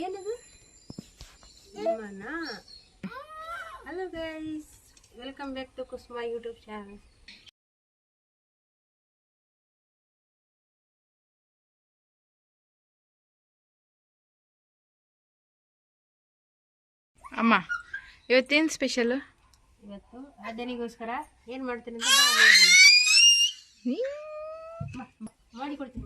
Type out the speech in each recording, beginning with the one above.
ಏನದು ನಿಮ್ಮನ್ನ. Hello guys, welcome back to Kusuma YouTube channel. ಅಮ್ಮ ಇವತ್ತೇನು ಸ್ಪೆಷಲ್? ಇವತ್ತು ಆದ್ಯನಿಗೋಸ್ಕರ ಏನು ಮಾಡ್ತೀನಿ ಅಂತ ಮಾಡಿಕೊಡ್ತೀನಿ.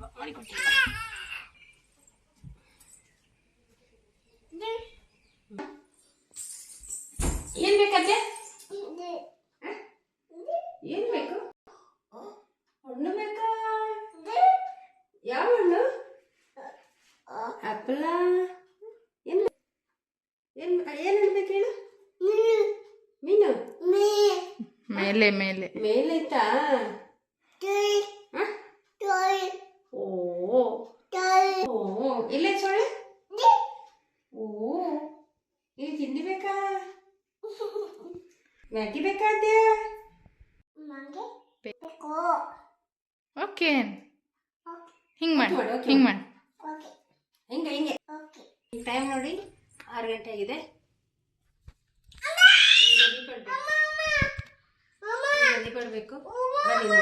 ಏನು ಬೇಕಂತೆ? ಏನು ಬೇಕು? ಹಣ್ಣು ಬೇಕಾ? ಯಾವ ಹಣ್ಣು? ಆಪಲ? ಏನು ಏನು ಬೇಕು ಹೇಳು? ಮೀನು ಮೇಲೆ ಮೇಲೆ ಮೇಲೆ ಇತ್ತಾ? ಓ ಇಲ್ಲೇ ಸೊಳ್ಳೆ. ಓ ಇಲ್ಲಿ ತಿಂಡಿ ಬೇಕಾ? ಮ್ಯಾಗಿ ಬೇಕಾದ್ಯ? ಓಕೆ ಹಿಂಗೆ ಮಾಡಿ ಹಿಂಗೆ ಮಾಡಿ. ಹಿಂಗೆ ಹಿಂಗೆ. ಈಗ ಟೈಮ್ ನೋಡಿ 6 ಗಂಟೆ ಆಗಿದೆ. ಬೇಕು ಬನ್ನಿ.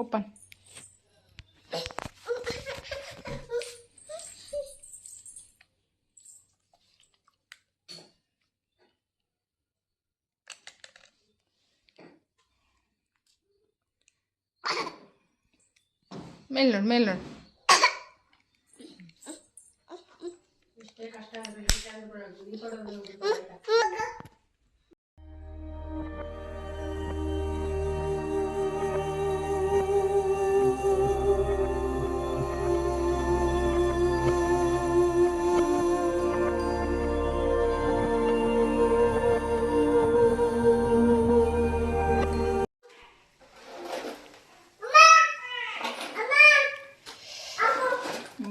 ಓಪನ್. ಮೇಲ್ ನೋಡಿ ಮೇಲ್ ನೋಡಿ.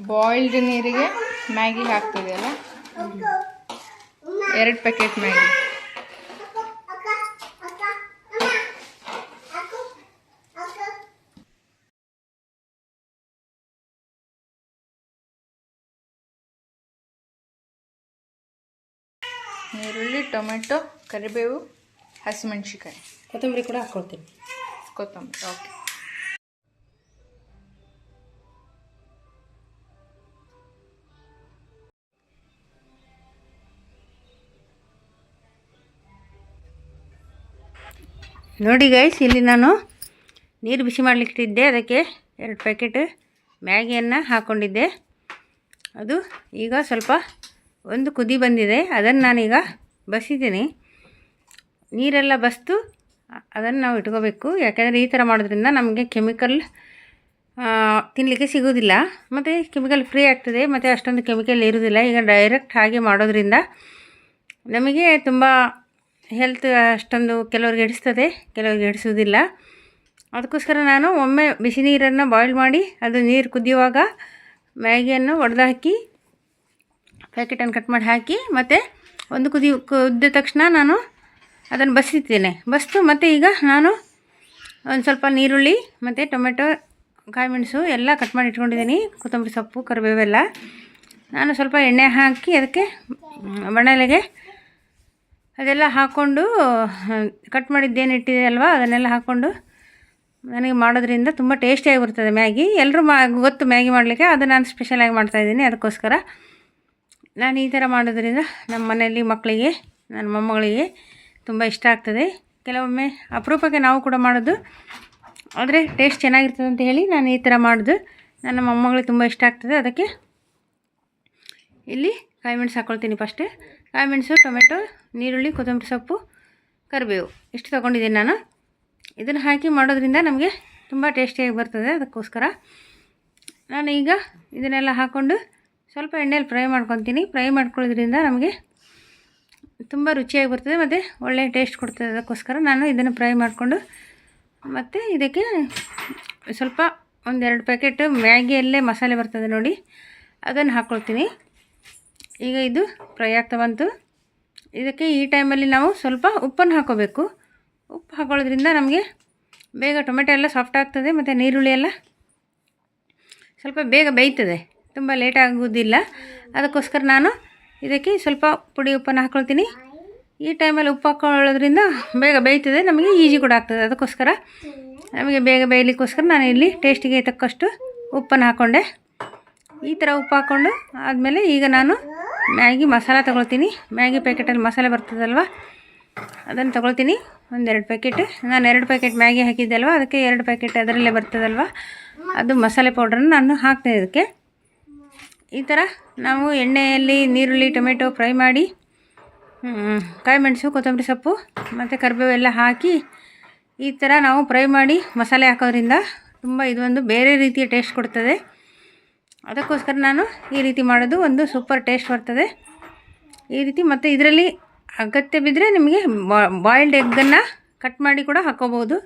ಬಾಯ್ಲ್ಡ್ ನೀರಿಗೆ ಮ್ಯಾಗಿ ಹಾಕ್ತಿದೆಯಲ್ಲ, 2 ಪ್ಯಾಕೆಟ್ ಮ್ಯಾಗಿ. ಈರುಳ್ಳಿ, ಟೊಮೆಟೊ, ಕರಿಬೇವು, ಹಸಿಮೆಣ್ಸಿಕಾಯಿ, ಕೊತ್ತಂಬರಿ ಕೂಡ ಹಾಕ್ಕೊಳ್ತೀನಿ. ಕೊತ್ತಂಬರಿ. ಓಕೆ. ನೋಡಿ ಗೈಸ್, ಇಲ್ಲಿ ನಾನು ನೀರು ಬಿಸಿ ಮಾಡಲಿಕ್ಕಿಟ್ಟಿದ್ದೆ. ಅದಕ್ಕೆ 2 ಪ್ಯಾಕೆಟ್ ಮ್ಯಾಗಿಯನ್ನು ಹಾಕ್ಕೊಂಡಿದ್ದೆ. ಅದು ಈಗ ಸ್ವಲ್ಪ ಒಂದು ಕುದಿ ಬಂದಿದೆ. ಅದನ್ನು ನಾನೀಗ ಬಸಿದ್ದೀನಿ. ನೀರೆಲ್ಲ ಬಸ್ತು ಅದನ್ನು ನಾವು ಇಟ್ಕೋಬೇಕು. ಯಾಕೆಂದರೆ ಈ ಥರ ಮಾಡೋದ್ರಿಂದ ನಮಗೆ ಕೆಮಿಕಲ್ ತಿನ್ನಲಿಕ್ಕೆ ಸಿಗೋದಿಲ್ಲ, ಮತ್ತು ಕೆಮಿಕಲ್ ಫ್ರೀ ಆಗ್ತದೆ, ಮತ್ತು ಅಷ್ಟೊಂದು ಕೆಮಿಕಲ್ ಇರೋದಿಲ್ಲ. ಈಗ ಡೈರೆಕ್ಟ್ ಹಾಗೆ ಮಾಡೋದ್ರಿಂದ ನಮಗೆ ತುಂಬ ಹೆಲ್ತ್ ಅಷ್ಟೊಂದು ಕೆಲವ್ರಿಗೆ ಹಿಡಿಸ್ತದೆ, ಕೆಲವ್ರಿಗೆ ಹಿಡಿಸೋದಿಲ್ಲ. ಅದಕ್ಕೋಸ್ಕರ ನಾನು ಒಮ್ಮೆ ಬಿಸಿ ನೀರನ್ನು ಬಾಯ್ಲ್ ಮಾಡಿ ಅದು ನೀರು ಕುದಿಯುವಾಗ ಮ್ಯಾಗಿಯನ್ನು ಒಡೆದು ಹಾಕಿ ಪ್ಯಾಕೆಟನ್ನು ಕಟ್ ಮಾಡಿ ಹಾಕಿ ಮತ್ತು ಒಂದು ಕುದ್ದ ತಕ್ಷಣ ನಾನು ಅದನ್ನು ಬಸಿತೇನೆ. ಬಸ್ತು ಮತ್ತು ಈಗ ನಾನು ಒಂದು ಸ್ವಲ್ಪ ನೀರುಳ್ಳಿ ಮತ್ತು ಟೊಮೆಟೊ, ಕಾಯಿ ಮೆಣಸು ಎಲ್ಲ ಕಟ್ ಮಾಡಿ ಇಟ್ಕೊಂಡಿದ್ದೀನಿ. ಕೊತ್ತಂಬರಿ ಸೊಪ್ಪು, ಕರಿಬೇವೆಲ್ಲ ನಾನು ಸ್ವಲ್ಪ ಎಣ್ಣೆ ಹಾಕಿ ಅದಕ್ಕೆ ಬಾಣಲೆಗೆ ಅದೆಲ್ಲ ಹಾಕ್ಕೊಂಡು ಕಟ್ ಮಾಡಿದ್ದೇನು ಇಟ್ಟಿದೆ ಅಲ್ವಾ ಅದನ್ನೆಲ್ಲ ಹಾಕ್ಕೊಂಡು ನನಗೆ ಮಾಡೋದ್ರಿಂದ ತುಂಬ ಟೇಸ್ಟಿಯಾಗಿ ಬರ್ತದೆ ಮ್ಯಾಗಿ. ಎಲ್ಲರೂ ಗೊತ್ತು ಮ್ಯಾಗಿ ಮಾಡಲಿಕ್ಕೆ, ಅದು ನಾನು ಸ್ಪೆಷಲಾಗಿ ಮಾಡ್ತಾಯಿದ್ದೀನಿ. ಅದಕ್ಕೋಸ್ಕರ ನಾನು ಈ ಥರ ಮಾಡೋದ್ರಿಂದ ನಮ್ಮ ಮನೆಯಲ್ಲಿ ಮಕ್ಕಳಿಗೆ, ನನ್ನ ಮೊಮ್ಮಗಳಿಗೆ ತುಂಬ ಇಷ್ಟ ಆಗ್ತದೆ. ಕೆಲವೊಮ್ಮೆ ಅಪರೂಪಕ್ಕೆ ನಾವು ಕೂಡ ಮಾಡೋದು, ಆದರೆ ಟೇಸ್ಟ್ ಚೆನ್ನಾಗಿರ್ತದೆ ಅಂತ ಹೇಳಿ ನಾನು ಈ ಥರ ಮಾಡೋದು. ನನ್ನ ಮೊಮ್ಮಗಳಿಗೆ ತುಂಬ ಇಷ್ಟ ಆಗ್ತದೆ. ಅದಕ್ಕೆ ಇಲ್ಲಿ ಕಾಯಿ ಮೆಣಸು ಹಾಕ್ಕೊಳ್ತೀನಿ. ಫಸ್ಟ್ ಕಾಯಿ ಮೆಣಸು, ಟೊಮೆಟೊ, ನೀರುಳ್ಳಿ, ಕೊತ್ತಂಬರಿ ಸೊಪ್ಪು, ಕರಿಬೇವು ಇಷ್ಟು ತೊಗೊಂಡಿದ್ದೀನಿ ನಾನು. ಇದನ್ನು ಹಾಕಿ ಮಾಡೋದ್ರಿಂದ ನಮಗೆ ತುಂಬ ಟೇಸ್ಟಿಯಾಗಿ ಬರ್ತದೆ. ಅದಕ್ಕೋಸ್ಕರ ನಾನು ಈಗ ಇದನ್ನೆಲ್ಲ ಹಾಕ್ಕೊಂಡು ಸ್ವಲ್ಪ ಎಣ್ಣೆಯಲ್ಲಿ ಫ್ರೈ ಮಾಡ್ಕೊತೀನಿ. ಫ್ರೈ ಮಾಡ್ಕೊಳ್ಳೋದ್ರಿಂದ ನಮಗೆ ತುಂಬ ರುಚಿಯಾಗಿ ಬರ್ತದೆ ಮತ್ತು ಒಳ್ಳೆ ಟೇಸ್ಟ್ ಕೊಡ್ತದೆ. ಅದಕ್ಕೋಸ್ಕರ ನಾನು ಇದನ್ನು ಫ್ರೈ ಮಾಡಿಕೊಂಡು ಮತ್ತು ಇದಕ್ಕೆ ಸ್ವಲ್ಪ 1-2 ಪ್ಯಾಕೆಟ್ ಮ್ಯಾಗಿಯಲ್ಲೇ ಮಸಾಲೆ ಬರ್ತದೆ ನೋಡಿ, ಅದನ್ನು ಹಾಕ್ಕೊಳ್ತೀನಿ. ಈಗ ಇದು ಫ್ರೈ ಆಗ್ತಾ ಬಂತು. ಇದಕ್ಕೆ ಈ ಟೈಮಲ್ಲಿ ನಾವು ಸ್ವಲ್ಪ ಉಪ್ಪನ್ನು ಹಾಕ್ಕೋಬೇಕು. ಉಪ್ಪು ಹಾಕೊಳ್ಳೋದ್ರಿಂದ ನಮಗೆ ಬೇಗ ಟೊಮೆಟೊ ಎಲ್ಲ ಸಾಫ್ಟ್ ಆಗ್ತದೆ ಮತ್ತು ನೀರುಳ್ಳಿ ಎಲ್ಲ ಸ್ವಲ್ಪ ಬೇಗ ಬೇಯ್ತದೆ, ತುಂಬ ಲೇಟ್ ಆಗೋದಿಲ್ಲ. ಅದಕ್ಕೋಸ್ಕರ ನಾನು ಇದಕ್ಕೆ ಸ್ವಲ್ಪ ಪುಡಿ ಉಪ್ಪನ್ನು ಹಾಕ್ಕೊಳ್ತೀನಿ. ಈ ಟೈಮಲ್ಲಿ ಉಪ್ಪು ಹಾಕ್ಕೊಳ್ಳೋದ್ರಿಂದ ಬೇಗ ಬೇಯ್ತದೆ, ನಮಗೆ ಈಜಿ ಕೂಡ ಆಗ್ತದೆ. ಅದಕ್ಕೋಸ್ಕರ ನಮಗೆ ಬೇಗ ಬೇಯಲಿಕ್ಕೋಸ್ಕರ ನಾನು ಇಲ್ಲಿ ಟೇಸ್ಟಿಗೆ ತಕ್ಕಷ್ಟು ಉಪ್ಪನ್ನು ಹಾಕ್ಕೊಂಡೆ. ಈ ಥರ ಉಪ್ಪು ಹಾಕ್ಕೊಂಡು ಆದಮೇಲೆ ಈಗ ನಾನು ಮ್ಯಾಗಿ ಮಸಾಲ ತೊಗೊಳ್ತೀನಿ. ಮ್ಯಾಗಿ ಪ್ಯಾಕೆಟಲ್ಲಿ ಮಸಾಲೆ ಬರ್ತದಲ್ವ, ಅದನ್ನು ತೊಗೊಳ್ತೀನಿ. 1-2 ಪ್ಯಾಕೆಟ್. ನಾನು 2 ಪ್ಯಾಕೆಟ್ ಮ್ಯಾಗಿ ಹಾಕಿದ್ದೆ ಅಲ್ವ, ಅದಕ್ಕೆ 2 ಪ್ಯಾಕೆಟ್ ಅದರಲ್ಲೇ ಬರ್ತದಲ್ವ, ಅದು ಮಸಾಲೆ ಪೌಡ್ರನ್ನು ನಾನು ಹಾಕ್ತೀನಿ ಇದಕ್ಕೆ. ಈ ಥರ ನಾವು ಎಣ್ಣೆಯಲ್ಲಿ ನೀರುಳ್ಳಿ ಟೊಮೆಟೊ ಫ್ರೈ ಮಾಡಿ ಕಾಯಿ ಮೆಣಸು ಕೊತ್ತಂಬರಿ ಸೊಪ್ಪು ಮತ್ತು ಕರಿಬೇವು ಎಲ್ಲ ಹಾಕಿ ಈ ಥರ ನಾವು ಫ್ರೈ ಮಾಡಿ ಮಸಾಲೆ ಹಾಕೋದ್ರಿಂದ ತುಂಬ ಇದೊಂದು ಬೇರೆ ರೀತಿಯ ಟೇಸ್ಟ್ ಕೊಡ್ತದೆ. ಅದಕ್ಕೋಸ್ಕರ ನಾನು ಈ ರೀತಿ ಮಾಡೋದು, ಒಂದು ಸೂಪರ್ ಟೇಸ್ಟ್ ಬರ್ತದೆ ಈ ರೀತಿ. ಮತ್ತು ಇದರಲ್ಲಿ ಅಗತ್ಯ ಬಿದ್ದರೆ ನಿಮಗೆ ಬಾಯ್ಲ್ಡ್ ಎಗ್ಗನ್ನು ಕಟ್ ಮಾಡಿ ಕೂಡ ಹಾಕ್ಕೋಬೋದು.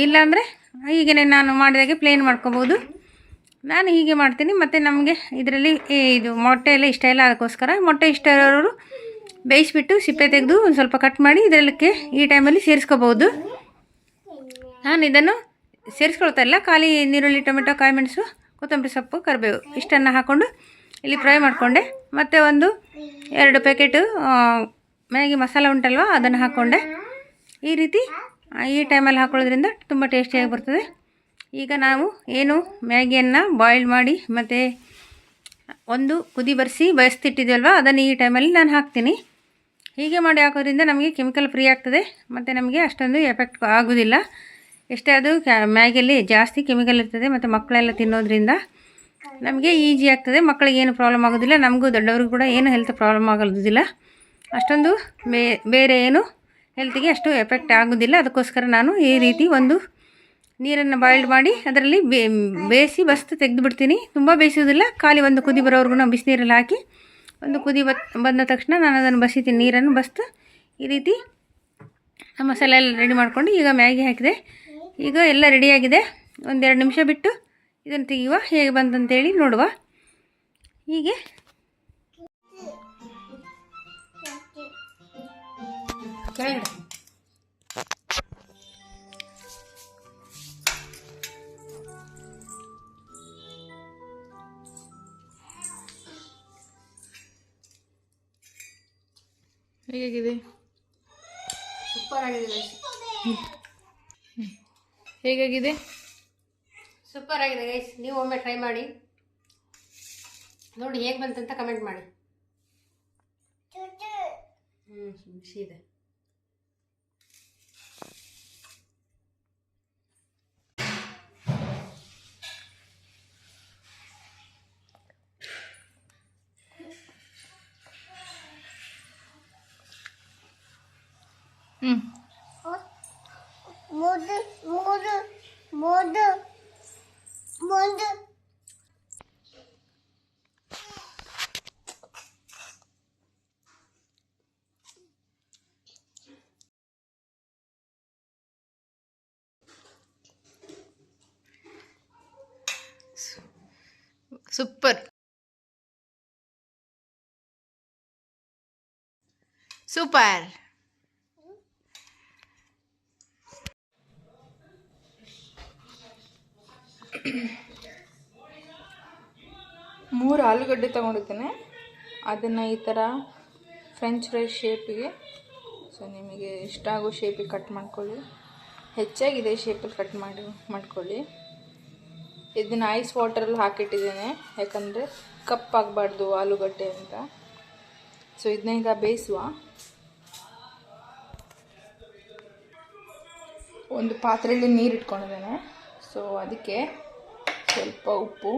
ಇಲ್ಲ ಅಂದರೆ ಹೀಗೆ ನಾನು ಮಾಡಿದಾಗೆ ಪ್ಲೇನ್ ಮಾಡ್ಕೋಬೋದು. ನಾನು ಹೀಗೆ ಮಾಡ್ತೀನಿ. ಮತ್ತು ನಮಗೆ ಇದರಲ್ಲಿ ಇದು ಮೊಟ್ಟೆ ಎಲ್ಲ ಇಷ್ಟ ಇಲ್ಲ, ಅದಕ್ಕೋಸ್ಕರ ಮೊಟ್ಟೆ ಇಷ್ಟ ಇರೋರು ಬೇಯಿಸಿಬಿಟ್ಟು ಸಿಪ್ಪೆ ತೆಗೆದು ಒಂದು ಸ್ವಲ್ಪ ಕಟ್ ಮಾಡಿ ಇದರಲ್ಲಕ್ಕೆ ಈ ಟೈಮಲ್ಲಿ ಸೇರಿಸ್ಕೋಬೋದು. ನಾನು ಇದನ್ನು ಸೇರಿಸ್ಕೊಳ್ತಾ ಇಲ್ಲ, ಖಾಲಿ ನೀರುಳ್ಳಿ ಟೊಮೆಟೊ ಕಾಯಿ ಮೆಣಸು ಕೊತ್ತಂಬರಿ ಸೊಪ್ಪು ಕರಿಬೇವು ಇಷ್ಟನ್ನು ಹಾಕ್ಕೊಂಡು ಇಲ್ಲಿ ಫ್ರೈ ಮಾಡಿಕೊಂಡೆ. ಮತ್ತು 1-2 ಪ್ಯಾಕೆಟು ಮ್ಯಾಗಿ ಮಸಾಲ ಉಂಟಲ್ವ, ಅದನ್ನು ಹಾಕ್ಕೊಂಡೆ. ಈ ರೀತಿ ಈ ಟೈಮಲ್ಲಿ ಹಾಕೊಳ್ಳೋದ್ರಿಂದ ತುಂಬ ಟೇಸ್ಟಿಯಾಗಿ ಬರ್ತದೆ. ಈಗ ನಾವು ಏನು ಮ್ಯಾಗಿಯನ್ನು ಬಾಯ್ಲ್ ಮಾಡಿ ಮತ್ತು ಒಂದು ಕುದಿ ಬಯಸ್ತಿಟ್ಟಿದ್ವಲ್ವ, ಅದನ್ನು ಈ ಟೈಮಲ್ಲಿ ನಾನು ಹಾಕ್ತೀನಿ. ಹೀಗೆ ಮಾಡಿ ಹಾಕೋದ್ರಿಂದ ನಮಗೆ ಕೆಮಿಕಲ್ ಫ್ರೀ ಆಗ್ತದೆ ಮತ್ತು ನಮಗೆ ಅಷ್ಟೊಂದು ಎಫೆಕ್ಟ್ ಆಗೋದಿಲ್ಲ. ಎಷ್ಟೇ ಅದು ಮ್ಯಾಗಿಯಲ್ಲಿ ಜಾಸ್ತಿ ಕೆಮಿಕಲ್ ಇರ್ತದೆ ಮತ್ತು ಮಕ್ಕಳೆಲ್ಲ ತಿನ್ನೋದ್ರಿಂದ ನಮಗೆ ಈಜಿ ಆಗ್ತದೆ. ಮಕ್ಕಳಿಗೆ ಏನು ಪ್ರಾಬ್ಲಮ್ ಆಗೋದಿಲ್ಲ, ನಮಗೂ ದೊಡ್ಡವ್ರಿಗೂ ಕೂಡ ಏನು ಹೆಲ್ತ್ ಪ್ರಾಬ್ಲಮ್ ಆಗೋದಿಲ್ಲ. ಅಷ್ಟೊಂದು ಬೇರೆ ಏನು ಹೆಲ್ತಿಗೆ ಅಷ್ಟು ಎಫೆಕ್ಟ್ ಆಗೋದಿಲ್ಲ. ಅದಕ್ಕೋಸ್ಕರ ನಾನು ಈ ರೀತಿ ಒಂದು ನೀರನ್ನು ಬಾಯ್ಲ್ಡ್ ಮಾಡಿ ಅದರಲ್ಲಿ ಬೇಯಿಸಿ ಬಸ್ತು ತೆಗೆದು ಬಿಡ್ತೀನಿ. ತುಂಬ ಬೇಯಿಸೋದಿಲ್ಲ, ಖಾಲಿ ಒಂದು ಕುದಿ ಬರೋವರೆಗೂ ನಾವು ಬಿಸಿನೀರಲ್ಲಿ ಹಾಕಿ ಒಂದು ಕುದಿ ಬಂದ ತಕ್ಷಣ ನಾನು ಅದನ್ನು ಬಸಿತೀನಿ, ನೀರನ್ನು ಬಸ್ತು. ಈ ರೀತಿ ಮಸಾಲೆ ಎಲ್ಲ ರೆಡಿ ಮಾಡಿಕೊಂಡು ಈಗ ಮ್ಯಾಗಿ ಹಾಕಿದೆ. ಈಗ ಎಲ್ಲ ರೆಡಿಯಾಗಿದೆ. 1-2 ನಿಮಿಷ ಬಿಟ್ಟು ಇದನ್ನು ತೆಗೆಯುವ, ಹೇಗೆ ಬಂತಂತೇಳಿ ನೋಡುವ. ಹೀಗೆ ಹೇಗಿದೆ? ಸೂಪರ್ ಆಗಿದೆ. ಹೇಗಾಗಿದೆ? ಸೂಪರ್ ಆಗಿದೆ ಗೈಸ್. ನೀವು ಒಮ್ಮೆ ಟ್ರೈ ಮಾಡಿ ನೋಡಿ, ಹೇಗೆ ಬಂತಂತ ಕಮೆಂಟ್ ಮಾಡಿ. ಬಿಸಿ ಇದೆ. Super super. ಮೂರು ಆಲೂಗಡ್ಡೆ ತೊಗೊಂಡಿದ್ದೇನೆ. ಅದನ್ನು ಈ ಥರ ಫ್ರೆಂಚ್ ಫ್ರೈ ಶೇಪಿಗೆ, ಸೊ ನಿಮಗೆ ಇಷ್ಟ ಆಗೋ ಶೇಪಿಗೆ ಕಟ್ ಮಾಡ್ಕೊಳ್ಳಿ. ಹೆಚ್ಚಾಗಿ ಇದೇ ಶೇಪಲ್ಲಿ ಕಟ್ ಮಾಡ್ಕೊಳ್ಳಿ. ಇದನ್ನು ಐಸ್ ವಾಟರಲ್ಲಿ ಹಾಕಿಟ್ಟಿದ್ದೇನೆ, ಯಾಕಂದರೆ ಕಪ್ಪಾಗಬಾರ್ದು ಆಲೂಗಡ್ಡೆ ಅಂತ. ಸೊ ಇದನ್ನ ಈಗ ಬೇಯಿಸುವ. ಒಂದು ಪಾತ್ರೆಯಲ್ಲಿ ನೀರು ಇಟ್ಕೊಂಡಿದ್ದೇನೆ. ಸೊ ಅದಕ್ಕೆ ಸ್ವಲ್ಪ ಉಪ್ಪು,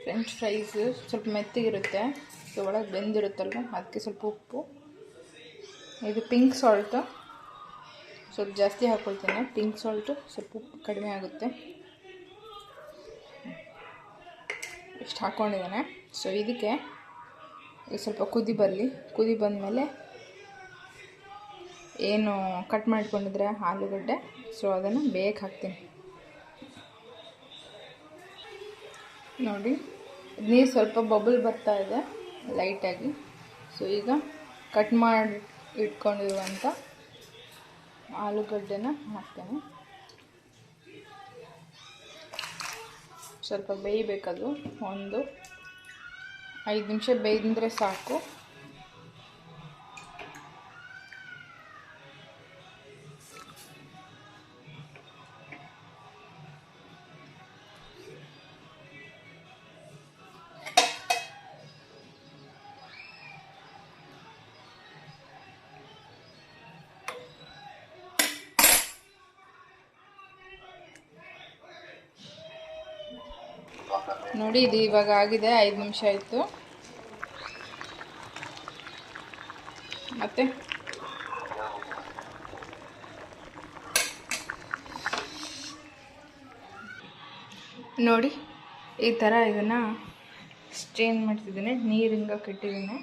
ಫ್ರೆಂಚ್ ಫ್ರೈಸ್ ಸ್ವಲ್ಪ ಮೆತ್ತಗಿರುತ್ತೆ, ಸೊ ಒಳಗೆ ಬೆಂದಿರುತ್ತಲ್ವ, ಅದಕ್ಕೆ ಸ್ವಲ್ಪ ಉಪ್ಪು. ಇದು ಪಿಂಕ್ ಸಾಲ್ಟು ಸ್ವಲ್ಪ ಜಾಸ್ತಿ ಹಾಕ್ಕೊಳ್ತೇನೆ. ಪಿಂಕ್ ಸಾಲ್ಟು ಸ್ವಲ್ಪ ಉಪ್ಪು ಕಡಿಮೆ ಆಗುತ್ತೆ, ಇಷ್ಟು ಹಾಕ್ಕೊಂಡಿದ್ದೇನೆ. ಸೊ ಇದಕ್ಕೆ ಸ್ವಲ್ಪ ಕುದಿ ಬರಲಿ. ಕುದಿ ಬಂದಮೇಲೆ ಏನು ಕಟ್ ಮಾಡ್ಕೊಂಡಿದ್ರೆ ಆಲೂಗಡ್ಡೆ, ಸೊ ಅದನ್ನು ಬೇಯಕ್ಕೆ ಹಾಕ್ತೀನಿ. ನೋಡಿ ನೀರು ಸ್ವಲ್ಪ ಬಬಲ್ ಬರ್ತಾ ಇದೆ ಲೈಟಾಗಿ. ಸೊ ಈಗ ಕಟ್ ಮಾಡಿ ಇಟ್ಕೊಂಡಿರುವಂಥ ಆಲೂಗಡ್ಡೆನ ಹಾಕ್ತೇನೆ. ಸ್ವಲ್ಪ ಬೇಯಬೇಕದು. ಒಂದು 5 ನಿಮಿಷ ಬೇಯ್ದರೆ ಸಾಕು. ನೋಡಿ ಇದು ಇವಾಗ ಆಗಿದೆ, 5 ನಿಮಿಷ ಆಯಿತು. ಮತ್ತೆ ನೋಡಿ ಈ ಥರ ಇದನ್ನು ಸ್ಟ್ರೈನ್ ಮಾಡ್ತಿದ್ದೀನಿ, ನೀರು ಹಿಂಗೆ ಕೆಟ್ಟಿದ್ದೀನಿ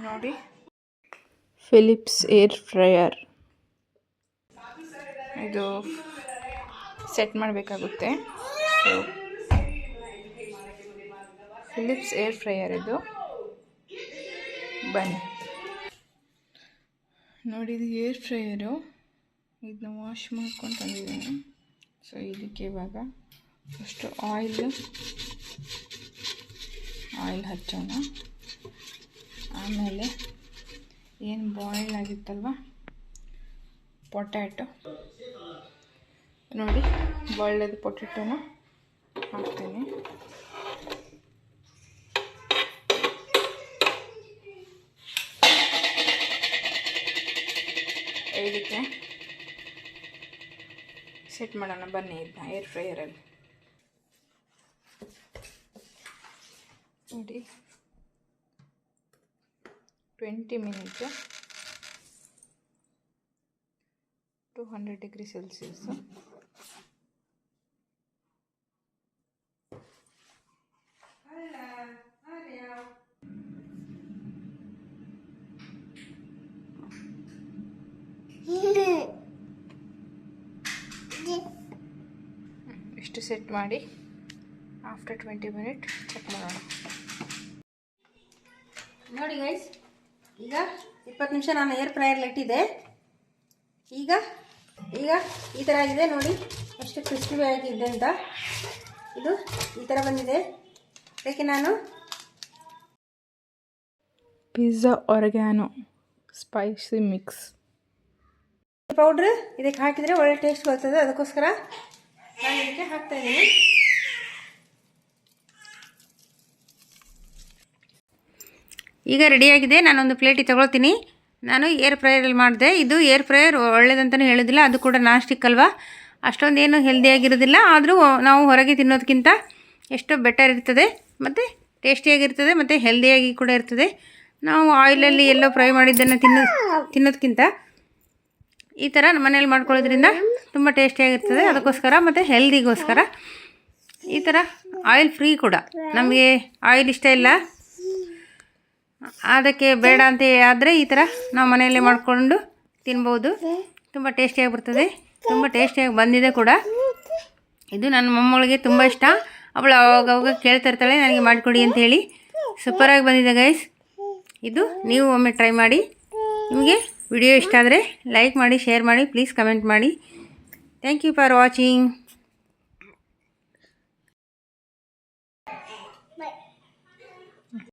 ನೋಡಿ. ಫಿಲಿಪ್ಸ್ ಏರ್ ಫ್ರೈಯರ್ ಇದು ಸೆಟ್ ಮಾಡಬೇಕಾಗುತ್ತೆ. ಸೊ ಫಿಲಿಪ್ಸ್ ಏರ್ ಫ್ರೈಯರ್ ಇದು. ಬನ್ನಿ ನೋಡಿ, ಇದು ಏರ್ ಫ್ರೈಯರು. ಇದನ್ನ ವಾಶ್ ಮಾಡ್ಕೊಂಡು ತಂದಿದ್ದೀನಿ. ಸೊ ಇದಕ್ಕೆ ಇವಾಗ ಫಸ್ಟು ಆಯಿಲ್ ಹಚ್ಚೋಣ. ಆಮೇಲೆ ಏನು ಬಾಯ್ಲ್ ಆಗಿತ್ತಲ್ವ ಪೊಟ್ಯಾಟೊ, ನೋಡಿ ಬಾಯ್ಲ್ಡ್ ಪೊಟ್ಯಾಟೊನ ಹಾಕ್ತೀನಿ. ಇದಕ್ಕೆ ಸೆಟ್ ಮಾಡೋಣ ಬನ್ನಿ ಇದನ್ನ ಏರ್ ಫ್ರೈಯರಲ್ಲಿ. ನೋಡಿ 20 ಮಿನಿಟ್ಸು 200 ಡಿಗ್ರಿ ಸೆಲ್ಸಿಯಸ್ಸು. ಇಷ್ಟು ಸೆಟ್ ಮಾಡಿ ಆಫ್ಟರ್ 20 ಮಿನಿಟ್ ಚೆಕ್ ಮಾಡೋಣ. ನೋಡಿ ಗೈಸ್, ಈಗ 20 ನಿಮಿಷ ನಾನು ಏರ್ ಫ್ರೈಯರ್ಲಿ ಇಟ್ಟಿದ್ದೆ. ಈಗ ಈ ಥರ ಆಗಿದೆ ನೋಡಿ, ಎಷ್ಟು ಕ್ರಿಸ್ಪಿ ಆಗಿದೆ ಅಂತ. ಇದು ಈ ಥರ ಬಂದಿದೆ. ಅದಕ್ಕೆ ನಾನು pizza organo spicy mix powder ಇದಕ್ಕೆ ಹಾಕಿದರೆ ಒಳ್ಳೆ ಟೇಸ್ಟ್ ಬರ್ತದೆ. ಅದಕ್ಕೋಸ್ಕರ ನಾನು ಇದಕ್ಕೆ ಹಾಕ್ತಾಯಿದ್ದೀನಿ. ಈಗ ರೆಡಿಯಾಗಿದೆ. ನಾನೊಂದು ಪ್ಲೇಟಿಗೆ ತಗೊಳ್ತೀನಿ. ನಾನು ಏರ್ ಫ್ರೈಯರಲ್ಲಿ ಮಾಡಿದೆ. ಇದು ಏರ್ ಫ್ರೈಯರ್ ಒಳ್ಳೇದಂತಲೂ ಹೇಳೋದಿಲ್ಲ, ಅದು ಕೂಡ ನಾನ್ ಸ್ಟಿಕ್ ಅಲ್ವಾ, ಅಷ್ಟೊಂದೇನು ಹೆಲ್ದಿಯಾಗಿರೋದಿಲ್ಲ. ಆದರೂ ನಾವು ಹೊರಗೆ ತಿನ್ನೋದಕ್ಕಿಂತ ಎಷ್ಟೋ ಬೆಟರ್ ಇರ್ತದೆ, ಮತ್ತು ಟೇಸ್ಟಿಯಾಗಿರ್ತದೆ, ಮತ್ತು ಹೆಲ್ದಿಯಾಗಿ ಕೂಡ ಇರ್ತದೆ. ನಾವು ಆಯಿಲಲ್ಲಿ ಎಲ್ಲೋ ಫ್ರೈ ಮಾಡಿದ್ದನ್ನು ತಿನ್ನೋದಕ್ಕಿಂತ ಈ ಥರ ಮನೇಲಿ ಮಾಡ್ಕೊಳ್ಳೋದ್ರಿಂದ ತುಂಬ ಟೇಸ್ಟಿಯಾಗಿರ್ತದೆ. ಅದಕ್ಕೋಸ್ಕರ ಮತ್ತು ಹೆಲ್ದಿಗೋಸ್ಕರ ಈ ಥರ ಆಯಿಲ್ ಫ್ರೀ ಕೂಡ. ನಮಗೆ ಆಯಿಲ್ ಇಷ್ಟ ಇಲ್ಲ, ಅದಕ್ಕೆ ಬೇಡ ಅಂತ ಆದರೆ ಈ ಥರ ನಾವು ಮನೆಯಲ್ಲೇ ಮಾಡಿಕೊಂಡು ತಿನ್ಬೋದು. ತುಂಬ ಟೇಸ್ಟಿಯಾಗಿ ಬರ್ತದೆ, ತುಂಬ ಟೇಸ್ಟಿಯಾಗಿ ಬಂದಿದೆ ಕೂಡ. ಇದು ನನ್ನ ಮೊಮ್ಮಗಳಿಗೆ ತುಂಬ ಇಷ್ಟ. ಅವಳು ಅವಾಗ ಕೇಳ್ತಾ ಇರ್ತಾಳೆ ನನಗೆ ಮಾಡಿಕೊಡಿ ಅಂತೇಳಿ. ಸೂಪರಾಗಿ ಬಂದಿದೆ ಗೈಸ್. ಇದು ನೀವು ಒಮ್ಮೆ ಟ್ರೈ ಮಾಡಿ. ನಿಮಗೆ ವಿಡಿಯೋ ಇಷ್ಟ ಆದರೆ ಲೈಕ್ ಮಾಡಿ, ಶೇರ್ ಮಾಡಿ, ಪ್ಲೀಸ್ ಕಮೆಂಟ್ ಮಾಡಿ. Thank you for watching.